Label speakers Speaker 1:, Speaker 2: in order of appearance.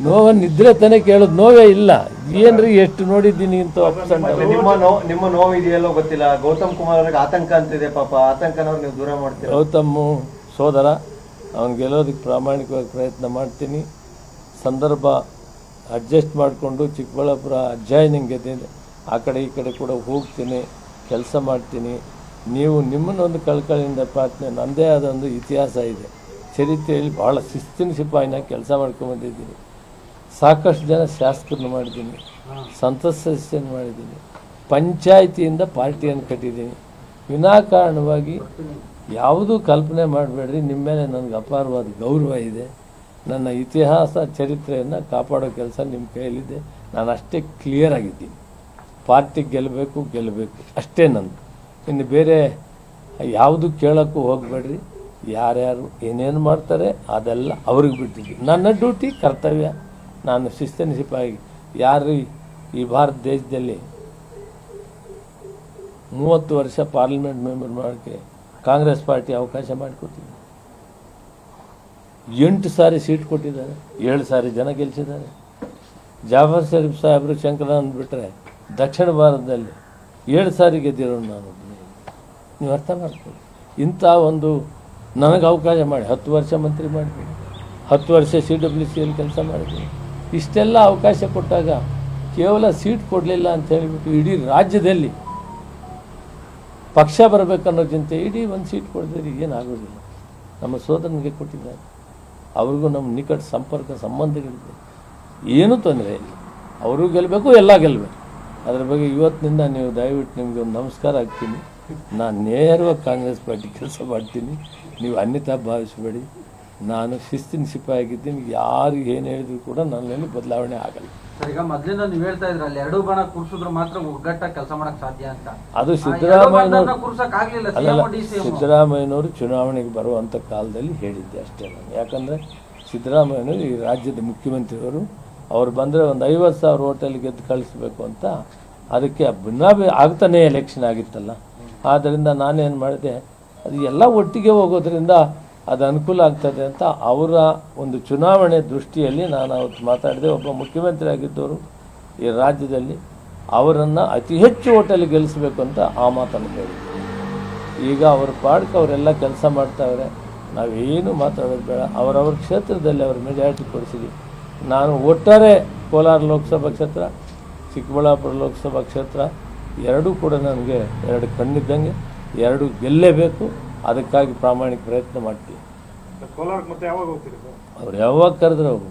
Speaker 1: ನೋವನ್ನಿದ್ರೆ ತಾನೇ ಕೇಳೋದು, ನೋವೇ ಇಲ್ಲ ಏನ್ರಿ ಎಷ್ಟು ನೋಡಿದ್ದೀನಿ ಅಂತ.
Speaker 2: ನಿಮ್ಮ ನೋವು ಇದೆಯಲ್ಲೋ ಗೊತ್ತಿಲ್ಲ. ಗೌತಮ್ ಕುಮಾರ್ ಅವ್ರಿಗೆ ಆತಂಕ ಅಂತಿದೆ ಪಾಪ, ಆತಂಕನವ್ರು ನೀವು ದೂರ ಮಾಡ್ತೀವಿ.
Speaker 1: ಗೌತಮ್ ಸೋದರ, ಅವ್ನು ಗೆಲ್ಲೋದಕ್ಕೆ ಪ್ರಾಮಾಣಿಕವಾಗಿ ಪ್ರಯತ್ನ ಮಾಡ್ತೀನಿ. ಸಂದರ್ಭ ಅಡ್ಜಸ್ಟ್ ಮಾಡಿಕೊಂಡು ಚಿಕ್ಕಬಳ್ಳಾಪುರ ಜಾಯ್ನಿಂಗ್ ಗೆದ್ದಿದೆ, ಆ ಕಡೆ ಈ ಕಡೆ ಕೂಡ ಹೋಗ್ತೀನಿ, ಕೆಲಸ ಮಾಡ್ತೀನಿ. ನೀವು ನಿಮ್ಮನ್ನೊಂದು ಕಳ್ಕಳಿಯಿಂದ ಪ್ರಾರ್ಥನೆ, ನನ್ನದೇ ಆದ ಒಂದು ಇತಿಹಾಸ ಇದೆ, ಚರಿತ್ರೆಯಲ್ಲಿ ಭಾಳ ಶಿಸ್ತಿನ ಸಿಪಾಯಿನ ಕೆಲಸ ಮಾಡ್ಕೊಂಡ್ಬಂದಿದ್ದೀನಿ. ಸಾಕಷ್ಟು ಜನ ಶಾಸಕರನ್ನು ಮಾಡಿದ್ದೀನಿ, ಸಂಸತ್ ಸದಸ್ಯನ ಮಾಡಿದ್ದೀನಿ, ಪಂಚಾಯಿತಿಯಿಂದ ಪಾರ್ಟಿಯನ್ನು ಕಟ್ಟಿದ್ದೀನಿ. ವಿನಾಕಾರಣವಾಗಿ ಯಾವುದೂ ಕಲ್ಪನೆ ಮಾಡಬೇಡ್ರಿ. ನಿಮ್ಮ ಮೇಲೆ ನನಗೆ ಅಪಾರವಾದ ಗೌರವ ಇದೆ. ನನ್ನ ಇತಿಹಾಸ ಚರಿತ್ರೆಯನ್ನು ಕಾಪಾಡೋ ಕೆಲಸ ನಿಮ್ಮ ಕೈಯಲ್ಲಿದೆ. ನಾನು ಅಷ್ಟೇ ಕ್ಲಿಯರ್ ಆಗಿದ್ದೀನಿ. ಪಾರ್ಟಿಗೆ ಗೆಲ್ಲಬೇಕು ಅಷ್ಟೇ ನಂದು. ಇನ್ನು ಬೇರೆ ಯಾವುದು ಕೇಳೋಕ್ಕೂ ಹೋಗಬೇಡ್ರಿ. ಯಾರ್ಯಾರು ಏನೇನು ಮಾಡ್ತಾರೆ ಅದೆಲ್ಲ ಅವ್ರಿಗೆ ಬಿಟ್ಟಿದ್ದು. ನನ್ನ ಡ್ಯೂಟಿ ಕರ್ತವ್ಯ. ನಾನು ಶಿಸ್ತಿನ ಸಿಪಾಯಿ. ಯಾರು ಈ ಭಾರತ ದೇಶದಲ್ಲಿ 30 ವರ್ಷ ಪಾರ್ಲಿಮೆಂಟ್ ಮೆಂಬರ್ ಮಾಡೋಕ್ಕೆ ಕಾಂಗ್ರೆಸ್ ಪಾರ್ಟಿ ಅವಕಾಶ ಮಾಡಿಕೊಟ್ಟಿದೆ. 8 ಸಾರಿ ಸೀಟ್ ಕೊಟ್ಟಿದ್ದಾರೆ, 7 ಸಾರಿ ಜನ ಗೆಲ್ಲಿಸಿದ್ದಾರೆ. ಜಾಫರ್ ಶರೀಫ್ ಸಾಹೇಬರು ಶಂಕರಾನಂದ್ ಬಿಟ್ಟರೆ ದಕ್ಷಿಣ ಭಾರತದಲ್ಲಿ 7 ಸಾರಿ ಗೆದ್ದಿರೋನು ನಾನು. ನೀವು ಅರ್ಥ ಮಾಡ್ಕೊಳ್ಳಿ. ಇಂಥ ಒಂದು ನನಗೆ ಅವಕಾಶ ಮಾಡಿ 10 ವರ್ಷ ಮಂತ್ರಿ ಮಾಡಿದ್ದೀನಿ, 10 ವರ್ಷ CWCಯಲ್ಲಿ ಕೆಲಸ ಮಾಡಿದ್ದೀನಿ. ಇಷ್ಟೆಲ್ಲ ಅವಕಾಶ ಕೊಟ್ಟಾಗ ಕೇವಲ ಸೀಟ್ ಕೊಡಲಿಲ್ಲ ಅಂತ ಹೇಳಿಬಿಟ್ಟು ಇಡೀ ರಾಜ್ಯದಲ್ಲಿ ಪಕ್ಷ ಬರಬೇಕನ್ನೋ ಚಿಂತೆ, ಇಡೀ ಒಂದು ಸೀಟ್ ಕೊಡಿದ್ರೆ ಏನಾಗೋದಿಲ್ಲ. ನಮ್ಮ ಸೋದರನಿಗೆ ಕೊಟ್ಟಿದ್ದಾರೆ, ಅವ್ರಿಗೂ ನಮ್ಮ ನಿಕಟ ಸಂಪರ್ಕ ಸಂಬಂಧಗಳಿದೆ, ಏನೂ ತೊಂದರೆ ಇಲ್ಲ. ಅವರು ಗೆಲ್ಲಬೇಕು, ಎಲ್ಲ ಗೆಲ್ಲಬೇಕು. ಅದ್ರ ಬಗ್ಗೆ ಇವತ್ತಿನಿಂದ ನೀವು ದಯವಿಟ್ಟು ನಿಮಗೆ ಒಂದು ನಮಸ್ಕಾರ ಹಾಕ್ತೀನಿ. ನಾನು ನೇರವಾಗಿ ಕಾಂಗ್ರೆಸ್ ಪಾರ್ಟಿ ಕೆಲಸ ಮಾಡ್ತೀನಿ, ನೀವು ಅನ್ಯತಾ ಭಾವಿಸಬೇಡಿ. ನಾನು ಶಿಸ್ತಿನ ಸಿಪಾಯಿ ಆಗಿದ್ದೀನಿ. ಯಾರು ಏನು ಹೇಳಿದ್ರು ಕೂಡ ನನ್ನಲ್ಲಿ ಬದಲಾವಣೆ ಆಗಲ್ಲ.
Speaker 3: ಈಗ ಮೊದಲಿಂದ ನೀವು ಹೇಳ್ತಾ ಇದ್ರಲ್ಲ, 2 ಬಣ ಕೂರಿಸಿದ್ರು ಮಾತ್ರ ಒಗ್ಗಟ್ಟಾಗಿ ಕೆಲಸ ಮಾಡಕ್ ಸಾಧ್ಯ ಅಂತ.
Speaker 1: ಅದು ಸಿದ್ದರಾಮಯ್ಯನವರು ಚುನಾವಣೆಗೆ ಬರುವಂಥ ಕಾಲದಲ್ಲಿ ಹೇಳಿದ್ದೆ ಅಷ್ಟೇ ನಾನು. ಯಾಕಂದರೆ ಸಿದ್ದರಾಮಯ್ಯನವರು ಈ ರಾಜ್ಯದ ಮುಖ್ಯಮಂತ್ರಿಯವರು, ಅವ್ರು ಬಂದರೆ ಒಂದು 50,000 ಹೋಟೆಲ್ ಗೆದ್ದು ಕಳಿಸ್ಬೇಕು ಅಂತ. ಅದಕ್ಕೆ ಭಿನ್ನಾಭಿ ಆಗ್ತಾನೆ ಎಲೆಕ್ಷನ್ ಆಗಿತ್ತಲ್ಲ. ಆದ್ದರಿಂದ ನಾನೇನು ಮಾಡಿದೆ, ಅದು ಎಲ್ಲ ಒಟ್ಟಿಗೆ ಹೋಗೋದ್ರಿಂದ ಅದು ಅನುಕೂಲ ಆಗ್ತದೆ ಅಂತ ಅವರ ಒಂದು ಚುನಾವಣೆ ದೃಷ್ಟಿಯಲ್ಲಿ ನಾನು ಅವತ್ತು ಮಾತಾಡಿದೆ. ಒಬ್ಬ ಮುಖ್ಯಮಂತ್ರಿ ಆಗಿದ್ದವರು ಈ ರಾಜ್ಯದಲ್ಲಿ ಅವರನ್ನು ಅತಿ ಹೆಚ್ಚು ಹೋಟೆಲ್ ಗೆಲ್ಲಿಸಬೇಕು ಅಂತ ಆ ಮಾತನ್ನು ಹೇಳಿದ್ದೆ. ಈಗ ಅವ್ರ ಪಾಡ್ಕೆ ಅವರೆಲ್ಲ ಕೆಲಸ ಮಾಡ್ತಾವ್ರೆ, ನಾವೇನು ಮಾತಾಡೋದು ಬೇಡ. ಅವರವ್ರ ಕ್ಷೇತ್ರದಲ್ಲಿ ಅವ್ರ ಮೆಜಾರಿಟಿ ಕೊಡಿಸಿದ್ವಿ. ನಾನು ಒಟ್ಟಾರೆ ಕೋಲಾರ ಲೋಕಸಭಾ ಕ್ಷೇತ್ರ, ಚಿಕ್ಕಬಳ್ಳಾಪುರ ಲೋಕಸಭಾ ಕ್ಷೇತ್ರ ಎರಡೂ ಕೂಡ ನನಗೆ 2 ಕಣ್ಣಿದ್ದಂಗೆ, 2 ಗೆಲ್ಲೇಬೇಕು. ಅದಕ್ಕಾಗಿ ಪ್ರಾಮಾಣಿಕ ಪ್ರಯತ್ನ ಮಾಡ್ತೀವಿ.
Speaker 4: ಕೋಲಾರಕ್ಕೆ ಮತ್ತೆ ಯಾವಾಗ ಹೋಗ್ತೀರಿ ಸರ್?
Speaker 1: ಅವ್ರು ಯಾವಾಗ ಕರೆದ್ರೆ ಹೋಗು.